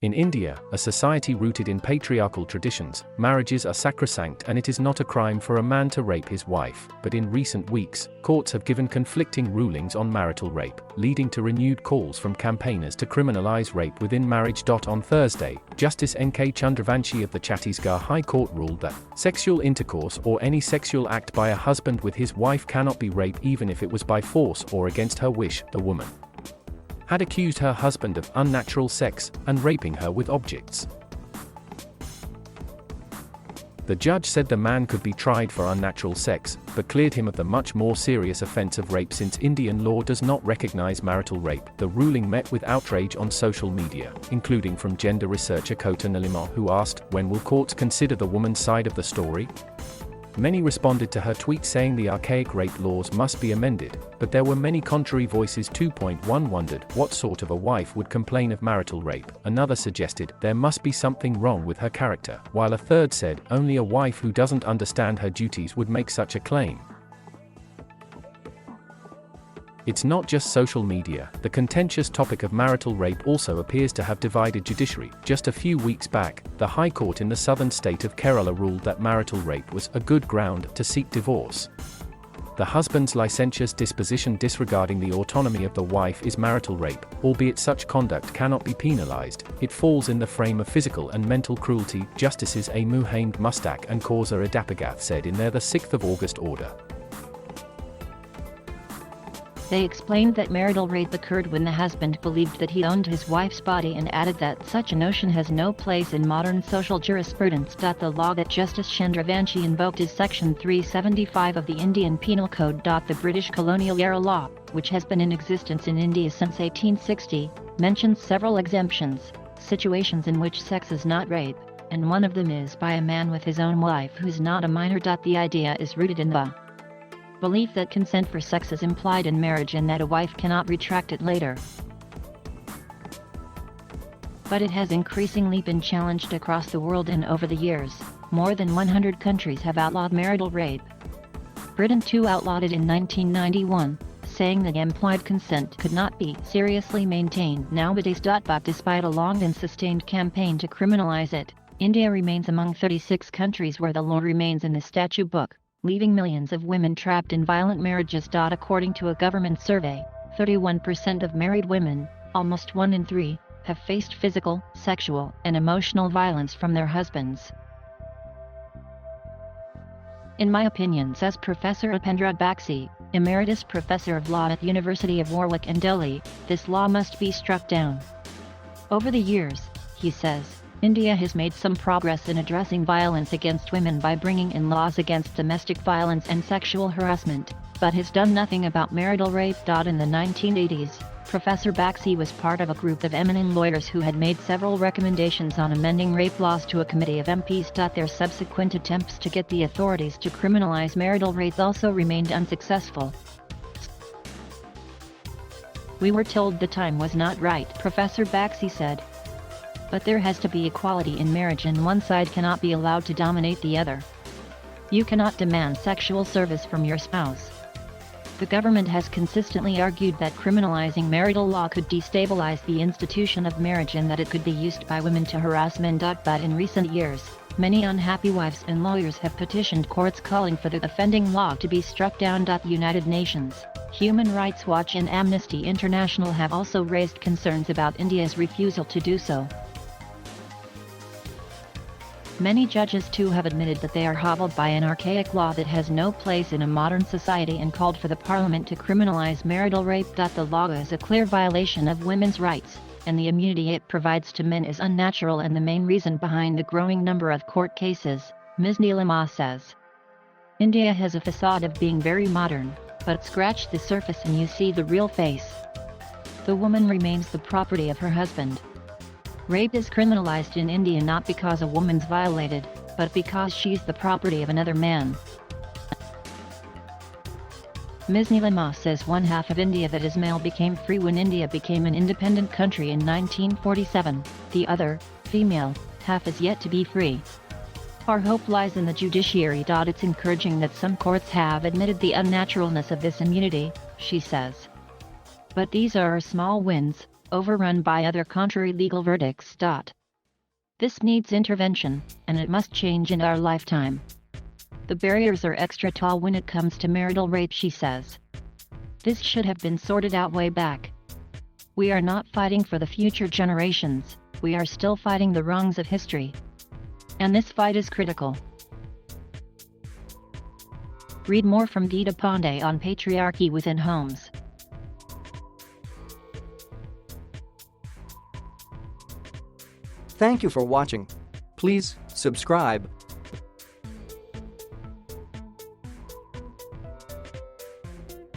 In India, a society rooted in patriarchal traditions, marriages are sacrosanct and it is not a crime for a man to rape his wife. But in recent weeks, courts have given conflicting rulings on marital rape, leading to renewed calls from campaigners to criminalise rape within marriage.On. On Thursday, Justice NK Chandravanshi of the Chhattisgarh High Court ruled that sexual intercourse or any sexual act by a husband with his wife cannot be rape even if it was by force or against her wish. The woman had accused her husband of unnatural sex and raping her with objects. The judge said the man could be tried for unnatural sex, but cleared him of the much more serious offense of rape since Indian law does not recognize marital rape. The ruling met with outrage on social media, including from gender researcher Kota Nalima, who asked, "When will courts consider the woman's side of the story?" Many responded to her tweet saying the archaic rape laws must be amended, but there were many contrary voices. 2.1 wondered what sort of a wife would complain of marital rape, another suggested there must be something wrong with her character, while a third said only a wife who doesn't understand her duties would make such a claim. It's not just social media. The contentious topic of marital rape also appears to have divided judiciary. Just a few weeks back, the High Court in the southern state of Kerala ruled that marital rape was a good ground to seek divorce. The husband's licentious disposition disregarding the autonomy of the wife is marital rape, albeit such conduct cannot be penalized. It falls in the frame of physical and mental cruelty, Justices A. Muhammad Mustak and Kausa Adapagath said in their 6 August order. They explained that marital rape occurred when the husband believed that he owned his wife's body and added that such a notion has no place in modern social jurisprudence. The law that Justice Chandravanshi invoked is Section 375 of the Indian Penal Code. The British colonial era law, which has been in existence in India since 1860, mentions several exemptions, situations in which sex is not rape, and one of them is by a man with his own wife who's not a minor. The idea is rooted in the belief that consent for sex is implied in marriage and that a wife cannot retract it later. But it has increasingly been challenged across the world, and over the years, more than 100 countries have outlawed marital rape. Britain too outlawed it in 1991, saying that implied consent could not be seriously maintained nowadays. But despite a long and sustained campaign to criminalize it, India remains among 36 countries where the law remains in the statute book, leaving millions of women trapped in violent marriages. According to a government survey, 31% of married women, almost 1 in 3, have faced physical, sexual, and emotional violence from their husbands. In my opinion, says Professor Upendra Baxi, Emeritus Professor of Law at the University of Warwick and Delhi, this law must be struck down. Over the years, he says, India has made some progress in addressing violence against women by bringing in laws against domestic violence and sexual harassment, but has done nothing about marital rape. In the 1980s, Professor Baxi was part of a group of eminent lawyers who had made several recommendations on amending rape laws to a committee of MPs. Their subsequent attempts to get the authorities to criminalize marital rape also remained unsuccessful. We were told the time was not right, Professor Baxi said. But there has to be equality in marriage and one side cannot be allowed to dominate the other. You cannot demand sexual service from your spouse. The government has consistently argued that criminalizing marital law could destabilize the institution of marriage and that it could be used by women to harass men. But in recent years, many unhappy wives and lawyers have petitioned courts calling for the offending law to be struck down. The United Nations, Human Rights Watch and Amnesty International have also raised concerns about India's refusal to do so. Many judges too have admitted that they are hobbled by an archaic law that has no place in a modern society and called for the parliament to criminalize marital rape. The law is a clear violation of women's rights, and the immunity it provides to men is unnatural and the main reason behind the growing number of court cases, Ms. Neelima says. India has a facade of being very modern, but scratch the surface and you see the real face. The woman remains the property of her husband. Rape is criminalized in India not because a woman's violated, but because she's the property of another man. Ms. Neelima says one half of India that is male became free when India became an independent country in 1947, the other, female, half is yet to be free. Our hope lies in the judiciary. It's encouraging that some courts have admitted the unnaturalness of this immunity, she says. But these are small wins, overrun by other contrary legal verdicts. This needs intervention, and it must change in our lifetime. The barriers are extra tall when it comes to marital rape, she says. This should have been sorted out way back. We are not fighting for the future generations, we are still fighting the wrongs of history. And this fight is critical. Read more from Geeta Pandey on patriarchy within homes. Thank you for watching. Please subscribe.